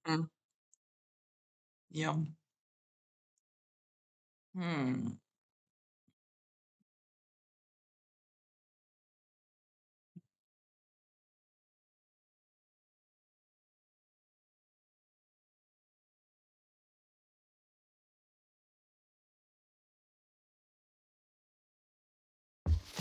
Mm, yum. Hmm.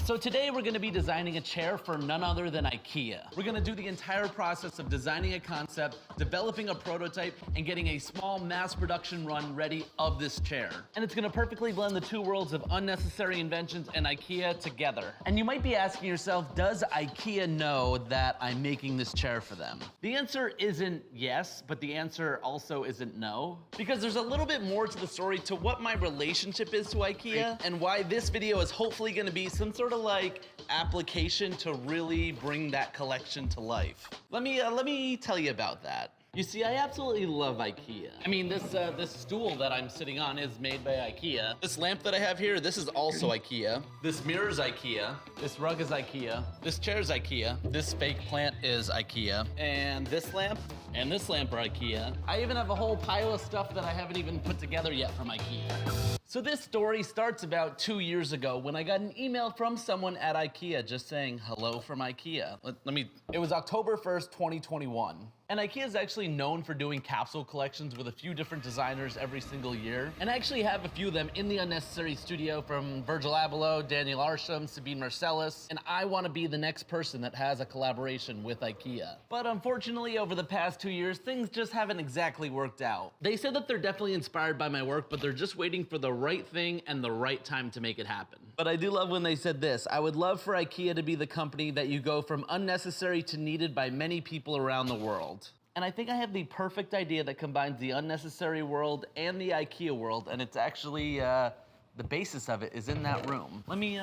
So today we're gonna be designing a chair for none other than IKEA. We're gonna do the entire process of designing a concept, developing a prototype, and getting a small mass production run ready of this chair. And it's gonna perfectly blend the two worlds of unnecessary inventions and IKEA together. And you might be asking yourself, does IKEA know that I'm making this chair for them? The answer isn't yes, but the answer also isn't no. Because there's a little bit more to the story to what my relationship is to IKEA and why this video is hopefully gonna be some sort of like application to really bring that collection to life. Let me tell you about that. You see, I absolutely love IKEA. I mean, this stool that I'm sitting on is made by IKEA. This lamp that I have here, this is also IKEA. This mirror's IKEA. This rug is IKEA. This chair's IKEA. This fake plant is IKEA. And this lamp and this lamp are IKEA. I even have a whole pile of stuff that I haven't even put together yet from IKEA. So this story starts about 2 years ago when I got an email from someone at IKEA just saying, hello from IKEA. It was October 1st, 2021. And IKEA is actually known for doing capsule collections with a few different designers every single year. And I actually have a few of them in the Unnecessary studio, from Virgil Abloh, Daniel Arsham, Sabine Marcellus, and I want to be the next person that has a collaboration with IKEA. But unfortunately, over the past 2 years, things just haven't exactly worked out. They said that they're definitely inspired by my work, but they're just waiting for the right thing and the right time to make it happen. But I do love when they said this: I would love for IKEA to be the company that you go from unnecessary to needed by many people around the world. And I think I have the perfect idea that combines the unnecessary world and the IKEA world, and it's actually, the basis of it is in that room. Let me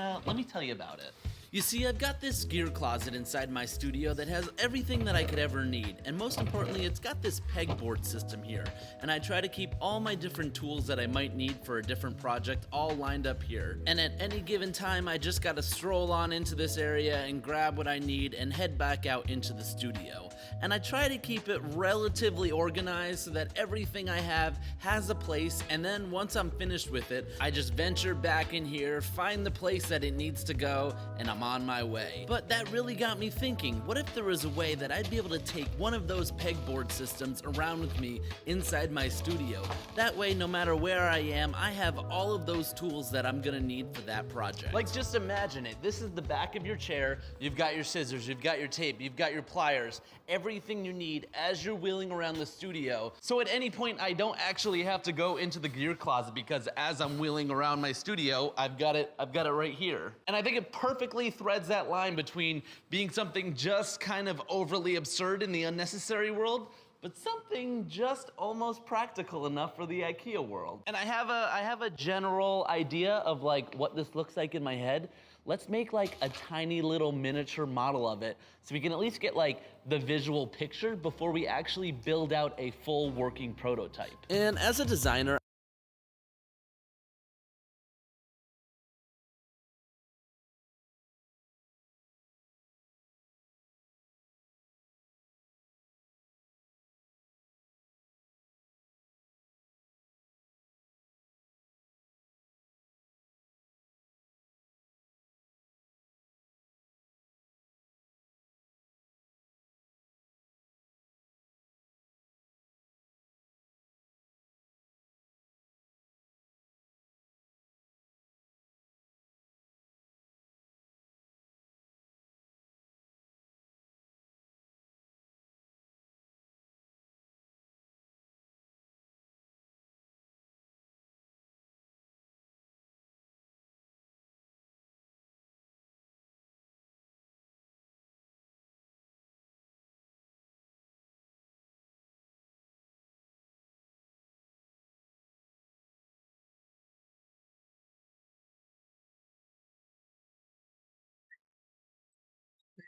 tell you about it. You see, I've got this gear closet inside my studio that has everything that I could ever need, and most importantly, it's got this pegboard system here, and I try to keep all my different tools that I might need for a different project all lined up here. And at any given time, I just gotta stroll on into this area and grab what I need and head back out into the studio. And I try to keep it relatively organized so that everything I have has a place, and then once I'm finished with it, I just venture back in here, find the place that it needs to go, and I'm on my way. But that really got me thinking, what if there was a way that I'd be able to take one of those pegboard systems around with me inside my studio? That way, no matter where I am, I have all of those tools that I'm gonna need for that project. Like, just imagine it. This is the back of your chair. You've got your scissors, you've got your tape, you've got your pliers, everything you need as you're wheeling around the studio. So at any point, I don't actually have to go into the gear closet, because as I'm wheeling around my studio, I've got it right here. And I think it perfectly threads that line between being something just kind of overly absurd in the unnecessary world, but something just almost practical enough for the IKEA world. And I have a general idea of like what this looks like in my head. Let's make like a tiny little miniature model of it so we can at least get like the visual picture before we actually build out a full working prototype. And as a designer,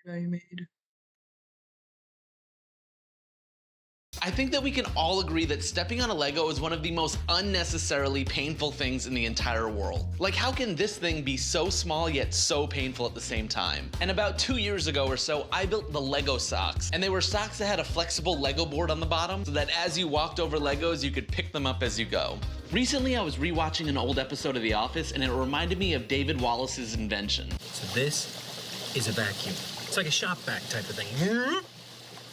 That I made. I think that we can all agree that stepping on a Lego is one of the most unnecessarily painful things in the entire world. Like, how can this thing be so small yet so painful at the same time? And about 2 years ago or so, I built the Lego socks. And they were socks that had a flexible Lego board on the bottom so that as you walked over Legos, you could pick them up as you go. Recently, I was rewatching an old episode of The Office and it reminded me of David Wallace's invention. So this is a vacuum. It's like a shop vac type of thing.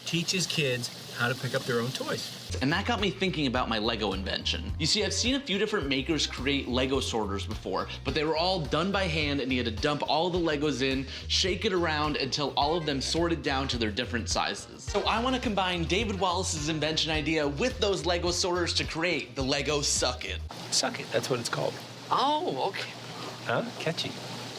Teaches kids how to pick up their own toys. And that got me thinking about my Lego invention. You see, I've seen a few different makers create Lego sorters before, but they were all done by hand and you had to dump all the Legos in, shake it around until all of them sorted down to their different sizes. So I want to combine David Wallace's invention idea with those Lego sorters to create the Lego Suck It. Suck it, that's what it's called. Oh, okay. Huh? Catchy.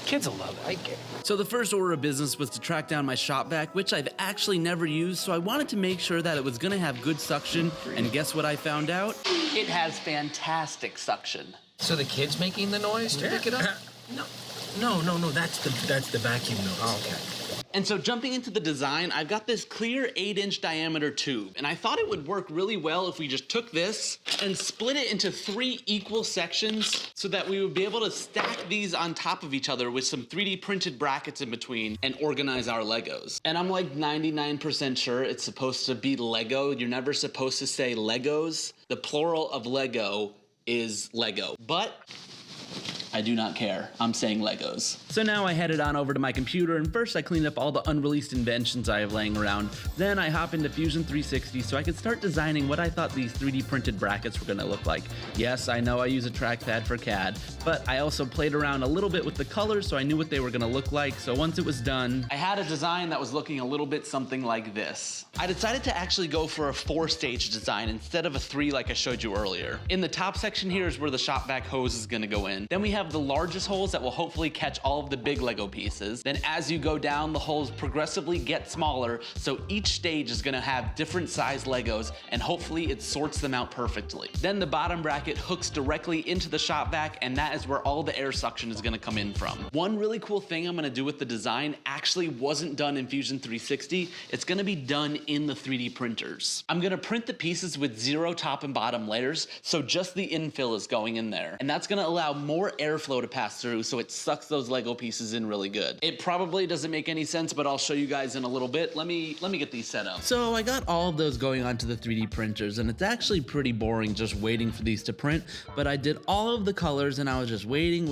Kids will love it. I get it. So the first order of business was to track down my shop vac, which I've actually never used, so I wanted to make sure that it was gonna have good suction, and guess what I found out? It has fantastic suction. So the kid's making the noise to pick it up? No, that's the vacuum noise. Oh, okay. And so jumping into the design, I've got this clear 8-inch diameter tube, and I thought it would work really well if we just took this and split it into 3 equal sections so that we would be able to stack these on top of each other with some 3D printed brackets in between and organize our Legos. And I'm like 99% sure it's supposed to be Lego. You're never supposed to say Legos. The plural of Lego is Lego. But I do not care. I'm saying Legos. So now I headed on over to my computer, and first I cleaned up all the unreleased inventions I have laying around. Then I hop into Fusion 360 so I could start designing what I thought these 3D printed brackets were gonna look like. Yes, I know I use a trackpad for CAD, but I also played around a little bit with the colors so I knew what they were gonna look like. So once it was done, I had a design that was looking a little bit something like this. I decided to actually go for a 4-stage design instead of a 3 like I showed you earlier. In the top section here is where the shop vac hose is gonna go in. Then we have the largest holes that will hopefully catch all of the big Lego pieces. Then as you go down, the holes progressively get smaller, so each stage is gonna have different size Legos, and hopefully it sorts them out perfectly. Then the bottom bracket hooks directly into the shop vac, and that is where all the air suction is gonna come in from. One really cool thing I'm gonna do with the design actually wasn't done in Fusion 360. It's gonna be done in the 3D printers. I'm gonna print the pieces with 0 top and bottom layers, so just the infill is going in there. And that's gonna allow more airflow to pass through, so it sucks those Lego pieces in really good. It probably doesn't make any sense, but I'll show you guys in a little bit. Let me get these set up. So I got all of those going onto the 3D printers, and it's actually pretty boring just waiting for these to print, but I did all of the colors, and I was just waiting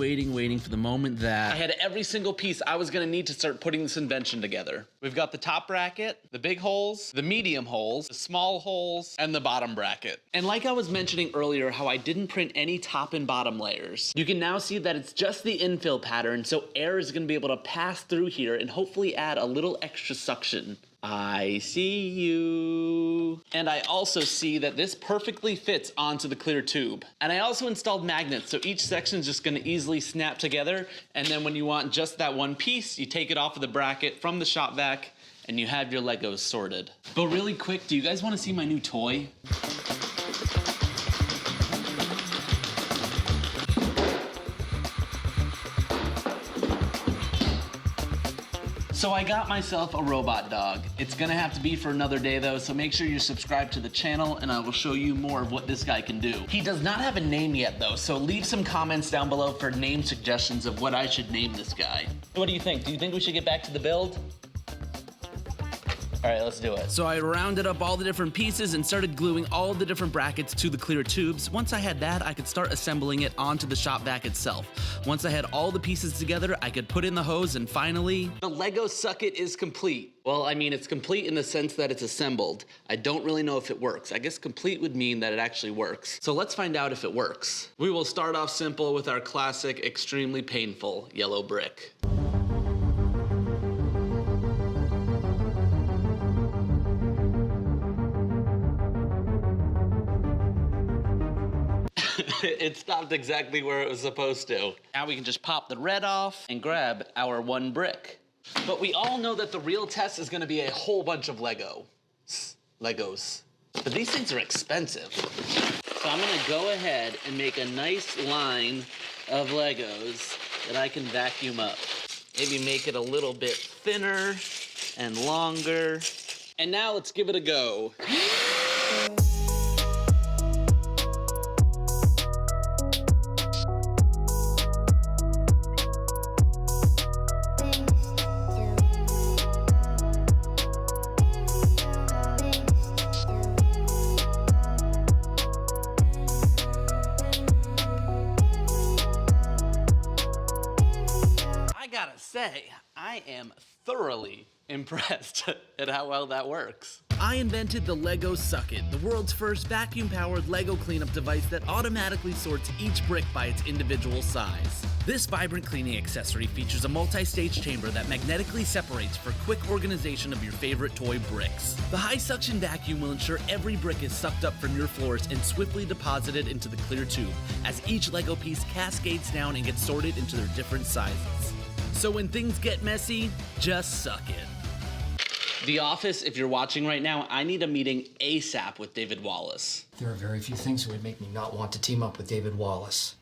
for the moment that I had every single piece I was gonna need to start putting this invention together. We've got the top bracket, the big holes, the medium holes, the small holes, and the bottom bracket. And like I was mentioning earlier, how I didn't print any top and bottom layers, you can now see that it's just the infill pattern, so air is gonna be able to pass through here and hopefully add a little extra suction. I see you. And I also see that this perfectly fits onto the clear tube. And I also installed magnets, so each section is just gonna easily snap together, and then when you want just that one piece, you take it off of the bracket from the shop vac, and you have your Legos sorted. But really quick, do you guys wanna see my new toy? So I got myself a robot dog. It's gonna have to be for another day though, so make sure you're subscribed to the channel and I will show you more of what this guy can do. He does not have a name yet though, so leave some comments down below for name suggestions of what I should name this guy. What do you think? Do you think we should get back to the build? All right, let's do it. So I rounded up all the different pieces and started gluing all the different brackets to the clear tubes. Once I had that, I could start assembling it onto the shop vac itself. Once I had all the pieces together, I could put in the hose, and finally, the Lego Suck It is complete. Well, I mean, it's complete in the sense that it's assembled. I don't really know if it works. I guess complete would mean that it actually works. So let's find out if it works. We will start off simple with our classic, extremely painful yellow brick. It stopped exactly where it was supposed to. Now we can just pop the red off and grab our one brick. But we all know that the real test is gonna be a whole bunch of Legos. But these things are expensive. So I'm gonna go ahead and make a nice line of Legos that I can vacuum up. Maybe make it a little bit thinner and longer. And now let's give it a go. say, I am thoroughly impressed at how well that works. I invented the Lego Suck-It, the world's first vacuum-powered Lego cleanup device that automatically sorts each brick by its individual size. This vibrant cleaning accessory features a multi-stage chamber that magnetically separates for quick organization of your favorite toy bricks. The high-suction vacuum will ensure every brick is sucked up from your floors and swiftly deposited into the clear tube, as each Lego piece cascades down and gets sorted into their different sizes. So when things get messy, just suck it. The Office, if you're watching right now, I need a meeting ASAP with David Wallace. There are very few things that would make me not want to team up with David Wallace.